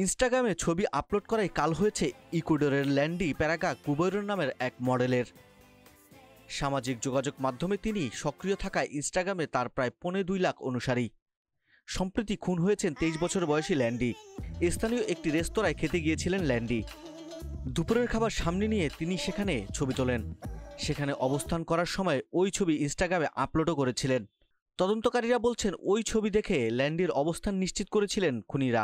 ইনস্টাগ্রামে ছবি আপলোড করাই কাল হয়েছে ইকুয়েডরের ল্যান্ডি প্যারাগা কুবৈরন নামের এক মডেলের। সামাজিক যোগাযোগ মাধ্যমে তিনি সক্রিয় থাকায় ইনস্টাগ্রামে তার প্রায় 2.25 লাখ অনুসারী। সম্প্রতি খুন হয়েছেন 23 বছর বয়সী ল্যান্ডি। স্থানীয় একটি রেস্তোরাঁয় খেতে গিয়েছিলেন ল্যান্ডি। দুপুরের খাবার সামনে নিয়ে তিনি সেখানে ছবি তোলেন। সেখানে অবস্থান করার সময় ওই ছবি ইনস্টাগ্রামে আপলোডও করেছিলেন। তদন্তকারীরা বলছেন ওই ছবি দেখে ল্যান্ডির অবস্থান নিশ্চিত করেছিলেন খুনিরা।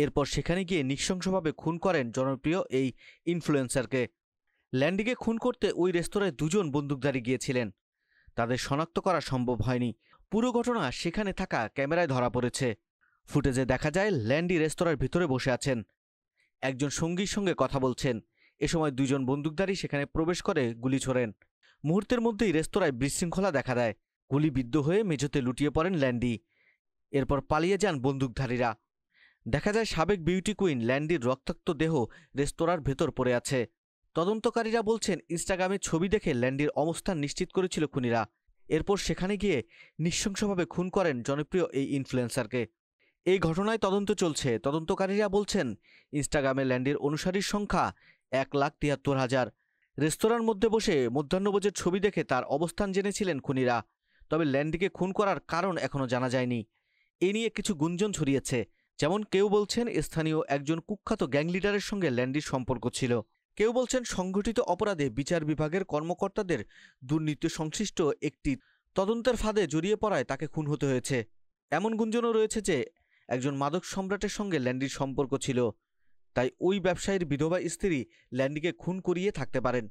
এরপর সেখানে গিয়ে নৃশংসভাবে খুন করেন জনপ্রিয় এই ইনফ্লুয়েন্সারকে। ল্যান্ডিকে খুন করতে ওই রেস্তোরাঁয় 2 জন বন্দুকধারী গিয়েছিলেন। তাদের শনাক্ত করা সম্ভব হয়নি। পুরো ঘটনা সেখানে থাকা ক্যামেরায় ধরা পড়েছে। ফুটেজে দেখা যায় ল্যান্ডি রেস্তোরাঁর ভিতরে বসে আছেন, একজন সঙ্গীর সঙ্গে কথা বলছেন। এ সময় 2 জন বন্দুকধারী সেখানে প্রবেশ করে গুলি ছোড়েন। মুহূর্তের মধ্যেই রেস্তোরাঁয় বিশৃঙ্খলা দেখা দেয়। গুলিবিদ্ধ হয়ে মেঝেতে লুটিয়ে পড়েন ল্যান্ডি। এরপর পালিয়ে যান বন্দুকধারীরা। দেখা যায় সাবেক বিউটি কুইন ল্যান্ডির রক্তাক্ত দেহ রেস্তোরাঁর ভেতর পড়ে আছে। তদন্তকারীরা বলছেন ইনস্টাগ্রামে ছবি দেখে ল্যান্ডির অবস্থান নিশ্চিত করেছিল খুনিরা। এরপর সেখানে গিয়ে নৃশংসভাবে খুন করেন জনপ্রিয় এই ইনফ্লুয়েন্সারকে। এই ঘটনায় তদন্ত চলছে। তদন্তকারীরা বলছেন ইনস্টাগ্রামে ল্যান্ডির অনুসারীর সংখ্যা 1,73,000। রেস্তোরাঁর মধ্যে বসে মধ্যাহ্নভোজের ছবি দেখে তার অবস্থান জেনেছিলেন খুনিরা। তবে ল্যান্ডিকে খুন করার কারণ এখনও জানা যায়নি। এ নিয়ে কিছু গুঞ্জন ছড়িয়েছে। যেমন কেউ বলছেন স্থানীয় একজন কুখ্যাত গ্যাং লিডারের সঙ্গে ল্যান্ডির সম্পর্ক ছিল। কেউ বলছেন সংগঠিত অপরাধে বিচার বিভাগের কর্মকর্তাদের দুর্নীতি সংশ্লিষ্ট একটি তদন্তের ফাঁদে জড়িয়ে পড়ায় তাকে খুন হতে হয়েছে। এমন গুঞ্জনও রয়েছে যে একজন মাদক সম্রাটের সঙ্গে ল্যান্ডির সম্পর্ক ছিল, তাই ওই ব্যবসায়ীর বিধবা স্ত্রী ল্যান্ডিকে খুন করিয়ে থাকতে পারেন।